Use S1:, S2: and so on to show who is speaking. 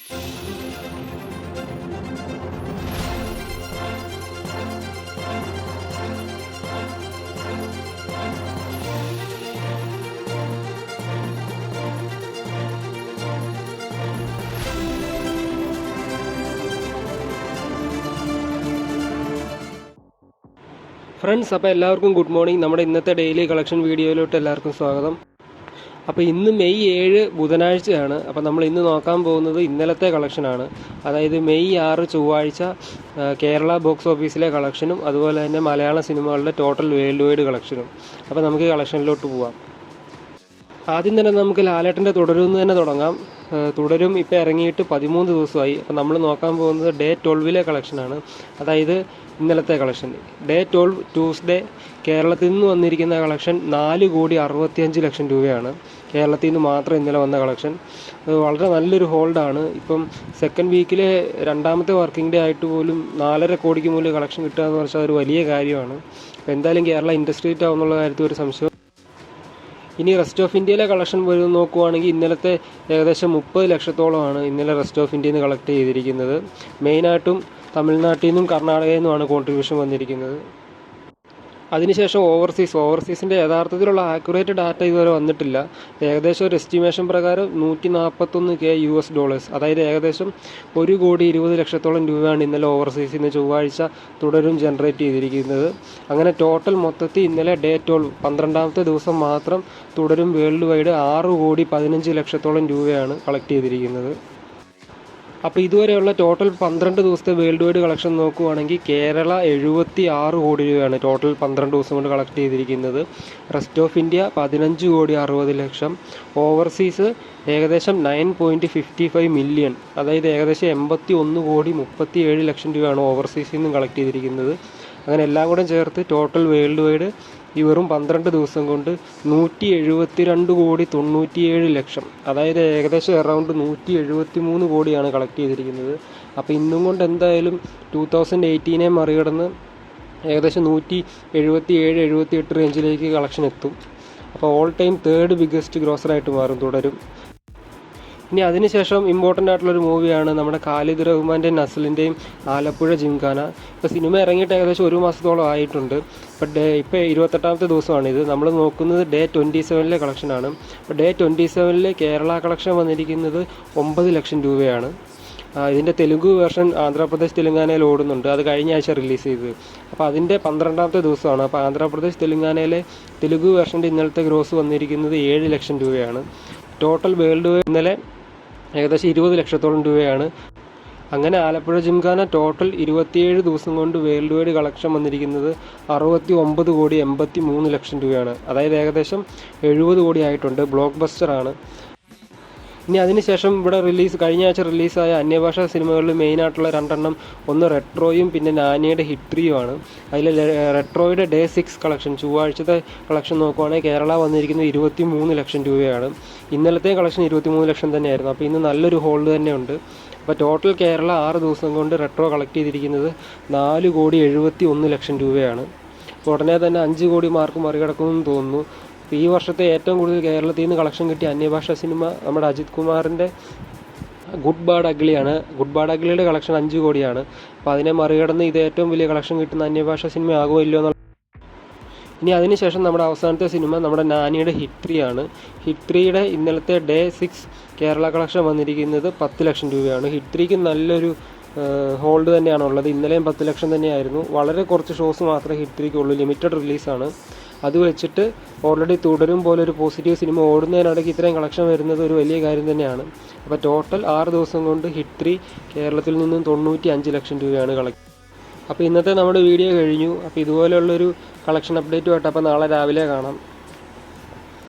S1: Friends, അപ്പോൾ എല്ലാവർക്കും good morning. നമ്മുടെ ഇന്നത്തെ ഡെയിലി കളക്ഷൻ വീഡിയോയിലോട്ട് എല്ലാവർക്കും സ്വാഗതം. അപ്പോൾ ഇന്ന് മെയ് 7 ബുധനാഴ്ചയാണ്. അപ്പോൾ നമ്മൾ ഇന്ന് നോക്കാൻ പോകുന്നത് ഇന്നലത്തെ കളക്ഷനാണ്. അതായത് മെയ് 6 ചൊവ്വാഴ്ച കേരള ബോക്സ് ഓഫീസിലെ കളക്ഷനും അതുപോലെ തന്നെ മലയാള സിനിമകളുടെ ടോട്ടൽ വേൾഡ് വൈഡ് കളക്ഷനും. അപ്പോൾ നമുക്ക് കളക്ഷനിലോട്ട് പോവാം. ആദ്യം തന്നെ നമുക്ക് ലാലേട്ടൻ്റെ തുടരുമെന്ന് തന്നെ തുടങ്ങാം. തുടരും ഇപ്പോൾ ഇറങ്ങിയിട്ട് 13 ദിവസമായി. അപ്പോൾ നമ്മൾ നോക്കാൻ പോകുന്നത് ഡേ 12 കളക്ഷനാണ്. അതായത് ഇന്നലത്തെ കളക്ഷൻ ഡേ 12 ട്യൂസ്ഡേ കേരളത്തിൽ നിന്ന് വന്നിരിക്കുന്ന കളക്ഷൻ 4,65,00,000 രൂപയാണ്. കേരളത്തിൽ നിന്ന് മാത്രം ഇന്നലെ വന്ന കളക്ഷൻ. അത് വളരെ നല്ലൊരു ഹോൾഡാണ്. ഇപ്പം സെക്കൻഡ് വീക്കിലെ രണ്ടാമത്തെ വർക്കിംഗ് ഡേ ആയിട്ട് പോലും 4.5 കോടിക്ക് മുകളിൽ കളക്ഷൻ കിട്ടുക എന്ന് വെച്ചാൽ അതൊരു വലിയ കാര്യമാണ്. അപ്പോൾ എന്തായാലും കേരള ഇൻഡസ്ട്രി ഹിറ്റ് ആവുന്നുള്ള കാര്യത്തിൽ ഒരു സംശയം. ഇനി റെസ്റ്റ് ഓഫ് ഇന്ത്യയിലെ കളക്ഷൻ വരും നോക്കുവാണെങ്കിൽ ഇന്നലത്തെ ഏകദേശം 30 ലക്ഷത്തോളമാണ് ഇന്നലെ റെസ്റ്റ് ഓഫ് ഇന്ത്യയിൽ നിന്ന് കളക്ട് ചെയ്തിരിക്കുന്നത്. മെയിനായിട്ടും തമിഴ്നാട്ടിൽ നിന്നും കർണാടകയിൽ നിന്നുമാണ് കോൺട്രിബ്യൂഷൻ വന്നിരിക്കുന്നത്. അതിനുശേഷം ഓവർസീസിൻ്റെ യഥാർത്ഥത്തിലുള്ള ആക്യുറേറ്റ് ഡാറ്റ ഇതുവരെ വന്നിട്ടില്ല. ഏകദേശം ഒരു എസ്റ്റിമേഷൻ പ്രകാരം $141,000, അതായത് ഏകദേശം 1,20,00,000 രൂപയാണ് ഇന്നലെ ഓവർസീസിൽ നിന്ന് ചൊവ്വാഴ്ച തുടരും ജനറേറ്റ് ചെയ്തിരിക്കുന്നത്. അങ്ങനെ ടോട്ടൽ മൊത്തത്തിൽ ഇന്നലെ ഡേ 12 12ാമത്തെ ദിവസം മാത്രം തുടരും വേൾഡ് വൈഡ് 6,15,00,000 രൂപയാണ് കളക്ട് ചെയ്തിരിക്കുന്നത്. അപ്പോൾ ഇതുവരെയുള്ള ടോട്ടൽ 12 ദിവസത്തെ വേൾഡ് വൈഡ് കളക്ഷൻ നോക്കുവാണെങ്കിൽ കേരള 76 കോടി രൂപയാണ് ടോട്ടൽ 12 ദിവസം കൊണ്ട് കളക്ട് ചെയ്തിരിക്കുന്നത്. Rest of India 15,60,00,000. ഓവർസീസ് ഏകദേശം 9.55 മില്യൺ, അതായത് ഏകദേശം 81,37,00,000 രൂപയാണ് ഓവർസീസിൽ നിന്നും കളക്ട് ചെയ്തിരിക്കുന്നത്. അങ്ങനെ എല്ലാം കൂടെ ചേർത്ത് ടോട്ടൽ വേൾഡ് വൈഡ് ഈ വെറും 12 ദിവസം കൊണ്ട് 172,97,00,000, അതായത് ഏകദേശം അറൗണ്ട് 173 കോടിയാണ് കളക്ട് ചെയ്തിരിക്കുന്നത്. അപ്പോൾ ഇന്നും കൊണ്ട് എന്തായാലും 2018 മറികടന്ന് ഏകദേശം 177-78 റേഞ്ചിലേക്ക് കളക്ഷൻ എത്തും. അപ്പോൾ ഓൾ ടൈം തേർഡ് ബിഗ്ഗസ്റ്റ് ഗ്രോസറായിട്ട് മാറും തുടരും. ഇനി അതിനുശേഷം ഇമ്പോർട്ടൻ്റ് ആയിട്ടുള്ളൊരു മൂവിയാണ് നമ്മുടെ ഖാലിദ് റഹ്മാൻ്റെയും നസ്ലിൻ്റെയും ആലപ്പുഴ ജിംഖാന. ഇപ്പോൾ സിനിമ ഇറങ്ങിയിട്ട് ഏകദേശം 1 മാസത്തോളം ആയിട്ടുണ്ട്. ഇപ്പോൾ 28ാമത്തെ ദിവസമാണിത്. നമ്മൾ നോക്കുന്നത് ഡേ 27 കളക്ഷനാണ്. അപ്പോൾ ഡേ 27 കേരള കളക്ഷൻ വന്നിരിക്കുന്നത് 9 ലക്ഷം രൂപയാണ്. ഇതിൻ്റെ തെലുങ്ക് വേർഷൻ ആന്ധ്രാപ്രദേശ് തെലുങ്കാനയിൽ ഓടുന്നുണ്ട്. അത് കഴിഞ്ഞ ആഴ്ച റിലീസ് ചെയ്തത്. അപ്പോൾ അതിൻ്റെ 12ാമത്തെ ദിവസമാണ്. അപ്പോൾ ആന്ധ്രാപ്രദേശ് തെലുങ്കാനയിലെ തെലുങ്ക് വേർഷൻ്റെ ഇന്നലത്തെ ഗ്രോസ് വന്നിരിക്കുന്നത് 7 ലക്ഷം രൂപയാണ്. ടോട്ടൽ വേൾഡ് വൈഡ് ഇന്നലെ ഏകദേശം 20 ലക്ഷത്തോളം രൂപയാണ്. അങ്ങനെ ആലപ്പുഴ ജിംഖാന ടോട്ടൽ 27 ദിവസം കൊണ്ട് വേൾഡ് വൈഡ് കളക്ഷൻ വന്നിരിക്കുന്നത് 69,83,00,000 രൂപയാണ്. അതായത് ഏകദേശം 70 കോടി ആയിട്ടുണ്ട്. ബ്ലോക്ക് ബസ്റ്ററാണ്. ഇനി അതിനുശേഷം ഇവിടെ കഴിഞ്ഞ ആഴ്ച റിലീസായ അന്യഭാഷാ സിനിമകളിൽ മെയിനായിട്ടുള്ള 2 എണ്ണം, ഒന്ന് റെട്രോയും പിന്നെ നാനിയുടെ ഹിട്രിയുമാണ്. അതിൽ റെട്രോയുടെ ഡേ 6 കളക്ഷൻ ചൊവ്വാഴ്ചത്തെ കളക്ഷൻ നോക്കുവാണെങ്കിൽ കേരള വന്നിരിക്കുന്നത് 23 ലക്ഷം രൂപയാണ്. ഇന്നലത്തെ കളക്ഷൻ 23 ലക്ഷം തന്നെയായിരുന്നു. അപ്പോൾ ഇന്ന് നല്ലൊരു ഹോൾഡ് തന്നെയുണ്ട്. അപ്പോൾ ടോട്ടൽ കേരള 6 ദിവസം കൊണ്ട് റെട്രോ കളക്ട് ചെയ്തിരിക്കുന്നത് 4,71,00,000 രൂപയാണ്. അപ്പോൾ ഉടനെ തന്നെ 5 കോടി മാർക്ക് മറികടക്കുമെന്ന് തോന്നുന്നു. ഈ വർഷത്തെ ഏറ്റവും കൂടുതൽ കേരളത്തിൽ നിന്ന് കളക്ഷൻ കിട്ടിയ അന്യഭാഷാ സിനിമ നമ്മുടെ അജിത് കുമാറിൻ്റെ ഗുഡ് ബാഡ് അഗ്ലിയാണ്. ഗുഡ് ബാഡ് അഗ്ലിയുടെ കളക്ഷൻ 5 കോടിയാണ്. അപ്പോൾ അതിനെ മറികടന്ന് ഇത് ഏറ്റവും വലിയ കളക്ഷൻ കിട്ടുന്ന അന്യഭാഷാ സിനിമ ആകുമോ ഇല്ലയോ എന്നുള്ള. ഇനി അതിനുശേഷം നമ്മുടെ അവസാനത്തെ സിനിമ നമ്മുടെ നാനിയുടെ ഹിട്രിയാണ്. ഹിട്രിയുടെ ഇന്നലത്തെ ഡേ 6 കേരള കളക്ഷൻ വന്നിരിക്കുന്നത് 10 ലക്ഷം രൂപയാണ്. ഹിട്രിക്ക് നല്ലൊരു ഹോൾഡ് തന്നെയാണുള്ളത്. ഇന്നലെയും 10 ലക്ഷം തന്നെയായിരുന്നു. വളരെ കുറച്ച് ഷോസ് മാത്രമേ ഹിട്രിക്കുള്ളൂ. ലിമിറ്റഡ് റിലീസാണ്. അത് വെച്ചിട്ട് ഓൾറെഡി തുടരും പോലെ ഒരു പോസിറ്റീവ് സിനിമ ഓടുന്നതിനിടയ്ക്ക് ഇത്രയും കളക്ഷൻ വരുന്നത് ഒരു വലിയ കാര്യം തന്നെയാണ്. അപ്പോൾ ടോട്ടൽ 6 ദിവസം കൊണ്ട് ഹിട്രി കേരളത്തിൽ നിന്നും 95 ലക്ഷം രൂപയാണ് കളക്ട്. അപ്പോൾ ഇന്നത്തെ നമ്മുടെ വീഡിയോ കഴിഞ്ഞു. അപ്പോൾ ഇതുപോലെയുള്ളൊരു കളക്ഷൻ അപ്ഡേറ്റുമായിട്ട് അപ്പോൾ നാളെ രാവിലെ കാണാം.